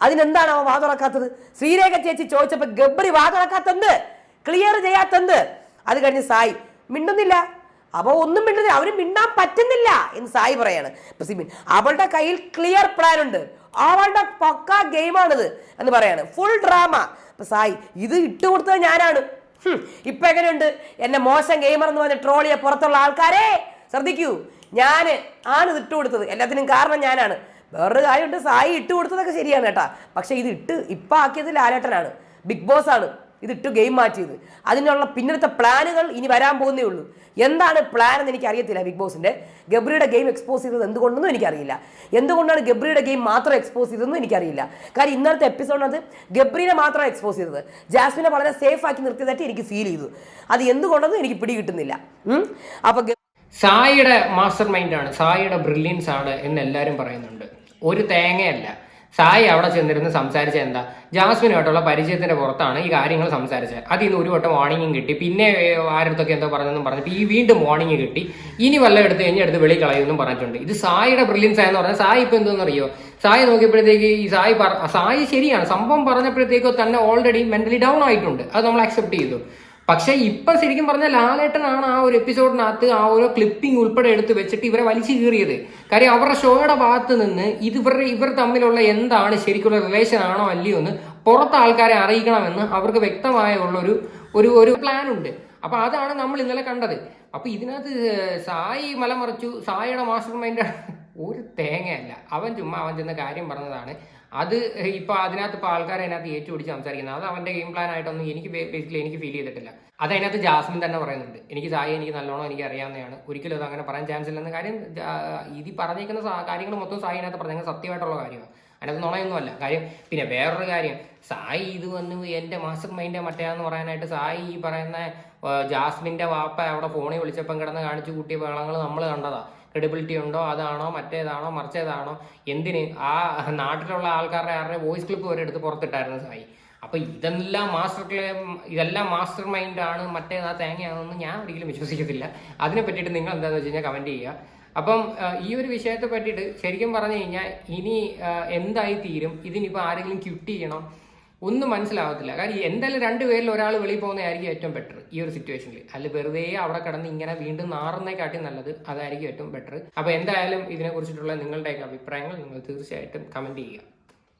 അതിനെന്താണ് അവൻ വാ തുറക്കാത്തത്? ശ്രീരേഖ ചേച്ചി ചോദിച്ചപ്പോൾ ഗബ്രി വാ തുറക്കാത്തത്, ക്ലിയർ ചെയ്യാത്തത്. അത് കഴിഞ്ഞ് സായി മിണ്ടുന്നില്ല. അപ്പോൾ ഒന്നും മിണ്ടുന്നില്ല, അവന് മിണ്ടാൻ പറ്റുന്നില്ല എന്ന് സായി പറയാണ്. അവളുടെ കയ്യിൽ ക്ലിയർ പ്ലാൻ ഉണ്ട്, അവളുടെ പക്കാ ഗെയിമാണിത് എന്ന് പറയാണ്. Full drama. അപ്പൊ സായി ഇത് ഇട്ടുകൊടുത്തത് ഞാനാണ്. ഇപ്പൊ എങ്ങനെയുണ്ട് എന്നെ മോശം ഗെയിമർ എന്ന് പറഞ്ഞ ട്രോളിയെ പുറത്തുള്ള ആൾക്കാരെ ശ്രദ്ധിക്കൂ, ആണ് ഇത് ഇട്ടുകൊടുത്തത്, എല്ലാത്തിനും കാരണം ഞാനാണ്. വേറൊരു കാര്യമുണ്ട്, സായി ഇട്ടുകൊടുത്തതൊക്കെ ശരിയാണ് കേട്ടാ, പക്ഷെ ഇത് ഇപ്പൊ ആക്കിയത് ലാലേട്ടനാണ്, ബിഗ് ബോസ് ആണ് ഇതിട്ട് ഗെയിം മാറ്റിയത്. അതിനുള്ള പിന്നത്തെ പ്ലാനുകൾ ഇനി വരാൻ പോകുന്നേ ഉള്ളൂ. എന്താണ് പ്ലാൻ എന്ന് എനിക്ക് അറിയത്തില്ല. ബിഗ് ബോസിന്റെ ഗബ്രിയുടെ ഗെയിം എക്സ്പോസ് ചെയ്തത് എന്തുകൊണ്ടെന്നും എനിക്കറിയില്ല. എന്തുകൊണ്ടാണ് ഗബ്രിയുടെ ഗെയിം മാത്രം എക്സ്പോസ് ചെയ്തതെന്നും എനിക്കറിയില്ല. കാര്യം ഇന്നലത്തെ എപ്പിസോഡിനകത്ത് ഗബ്രിനെ മാത്രം എക്സ്പോസ് ചെയ്തത്, ജാസ്മിനെ വളരെ സേഫ് ആക്കി നിർത്തിയതായിട്ട് എനിക്ക് ഫീൽ ചെയ്തു. അത് എന്തുകൊണ്ടെന്നും എനിക്ക് പിടി കിട്ടുന്നില്ല. അപ്പൊ സായിയുടെ മാസ്റ്റർ മൈൻഡാണ്, സായിയുടെ ബ്രില്യൻസ് ആണ് എന്ന് എല്ലാവരും പറയുന്നുണ്ട്. ഒരു തേങ്ങയല്ല. സായി അവിടെ ചെന്നിരുന്ന് സംസാരിച്ച എന്താ, ജാസ്മിനുമായിട്ടുള്ള പരിചയത്തിന്റെ പുറത്താണ് ഈ കാര്യങ്ങൾ സംസാരിച്ചത്. അതിൽ നിന്ന് ഒരു വട്ടം വാർണിംഗും കിട്ടി, പിന്നെ ആരടുത്തൊക്കെ എന്തോ പറഞ്ഞെന്നും പറഞ്ഞിട്ട് ഈ വീണ്ടും വാർണിംഗ് കിട്ടി, ഇനി വല്ല എടുത്ത് കഴിഞ്ഞെടുത്ത് വെളി കളയുമെന്നും പറഞ്ഞിട്ടുണ്ട്. ഇത് സായിയുടെ ബ്രില്യൻസ് ആയെന്ന് പറഞ്ഞാൽ സായി ഇപ്പൊ എന്തോന്നറിയോ, സായി നോക്കിയപ്പോഴത്തേക്ക് ഈ സായി ശരിയാണ്, സംഭവം പറഞ്ഞപ്പോഴത്തേക്കോ തന്നെ ഓൾറെഡി മെന്റലി ഡൗൺ ആയിട്ടുണ്ട്. അത് നമ്മൾ അക്സെപ്റ്റ് ചെയ്തു. പക്ഷെ ഇപ്പൊ ശരിക്കും പറഞ്ഞാൽ ലാലേട്ടനാണ് ആ ഒരു എപ്പിസോഡിനകത്ത് ആ ഓരോ ക്ലിപ്പിംഗ് ഉൾപ്പെടെ എടുത്ത് വെച്ചിട്ട് ഇവരെ വലിച്ചു കീറിയത്. കാര്യം അവരുടെ ഷോയുടെ ഭാഗത്ത് നിന്ന് ഇവർ തമ്മിലുള്ള എന്താണ് ശരിക്കുള്ള റിലേഷൻ ആണോ അല്ലയോ എന്ന് പുറത്ത് ആൾക്കാരെ അറിയിക്കണമെന്ന് അവർക്ക് വ്യക്തമായ ഒരു പ്ലാൻ ഉണ്ട്. അപ്പൊ അതാണ് നമ്മൾ ഇന്നലെ കണ്ടത്. അപ്പൊ ഇതിനകത്ത് സായി മലമറിച്ചു, സായിയുടെ മാസ്റ്റർ മൈൻഡ് ഒരു തേങ്ങയല്ല. അവൻ ചെന്ന കാര്യം പറഞ്ഞതാണ്. അത് ഇപ്പൊ അതിനകത്ത് ഇപ്പൊ ആൾക്കാരെ അതിനകത്ത് ഏറ്റുപിടിച്ച് സംസാരിക്കുന്നത്, അത് അവന്റെ ഗെയിം പ്ലാൻ ആയിട്ടൊന്നും എനിക്ക് ബേസിക്കലി എനിക്ക് ഫീൽ ചെയ്തിട്ടില്ല. അത് അതിനകത്ത് ജാസ്മിൻ തന്നെ പറയുന്നുണ്ട്, എനിക്ക് സായി എനിക്ക് നല്ലോണം എനിക്ക് അറിയാവുന്നതാണ്, ഒരിക്കലും അത് അങ്ങനെ പറയാൻ ചാൻസ് ഇല്ലെന്ന കാര്യം. ഇത് പറഞ്ഞേക്കുന്ന കാര്യങ്ങൾ മൊത്തം സായി അതിനകത്ത് പറഞ്ഞേക്കുന്ന സത്യമായിട്ടുള്ള കാര്യമാണ്, അതിനകത്ത് നുണയൊന്നുമല്ല. കാര്യം പിന്നെ വേറൊരു കാര്യം, സായി ഇത് വന്ന് എന്റെ മാസ്റ്റർ മൈൻഡ് മറ്റേന്ന് പറയാനായിട്ട് സായി ഈ പറയുന്ന ജാസ്മിന്റെ വാപ്പ അവിടെ ഫോണിൽ വിളിച്ചപ്പം കിടന്ന് കാണിച്ചു കൂട്ടിയ ബഹളങ്ങൾ നമ്മൾ കണ്ടതാ. ക്രെഡിബിലിറ്റി ഉണ്ടോ, അതാണോ മറ്റേതാണോ മറിച്ചേതാണോ, എന്തിന് ആ നാട്ടിലുള്ള ആൾക്കാരുടെ ആരുടെ വോയിസ് ക്ലിപ്പ് വരെ എടുത്ത് പുറത്തിട്ടായിരുന്നു സായി. അപ്പൊ ഇതെല്ലാം മാസ്റ്റർ മൈൻഡാണ്, മറ്റേതാ തേങ്ങയാണെന്ന് ഞാൻ ഒരിക്കലും വിശ്വസിക്കത്തില്ല. അതിനെ പറ്റിയിട്ട് നിങ്ങൾ എന്താണെന്ന് വെച്ച് കഴിഞ്ഞാൽ കമന്റ് ചെയ്യുക. അപ്പം ഈ ഒരു വിഷയത്തെ പറ്റിയിട്ട് ശരിക്കും പറഞ്ഞു കഴിഞ്ഞാൽ ഇനി എന്തായി തീരും, ഇതിനിപ്പോൾ ആരെങ്കിലും ക്വിറ്റ് ചെയ്യണം ഒന്നും മനസ്സിലാവത്തില്ല. കാര്യം എന്തായാലും രണ്ടുപേരിൽ ഒരാൾ വെളിയിൽ പോകുന്നതായിരിക്കും ഏറ്റവും ബെറ്റർ ഈ ഒരു സിറ്റുവേഷനിൽ. അല്ല വെറുതെ അവിടെ കിടന്ന് ഇങ്ങനെ വീണ്ടും നാറുന്നേക്കാട്ടി നല്ലത് അതായിരിക്കും ഏറ്റവും ബെറ്റർ. അപ്പോൾ എന്തായാലും ഇതിനെക്കുറിച്ചിട്ടുള്ള നിങ്ങളുടെയൊക്കെ അഭിപ്രായങ്ങൾ നിങ്ങൾ തീർച്ചയായിട്ടും കമന്റ് ചെയ്യുക.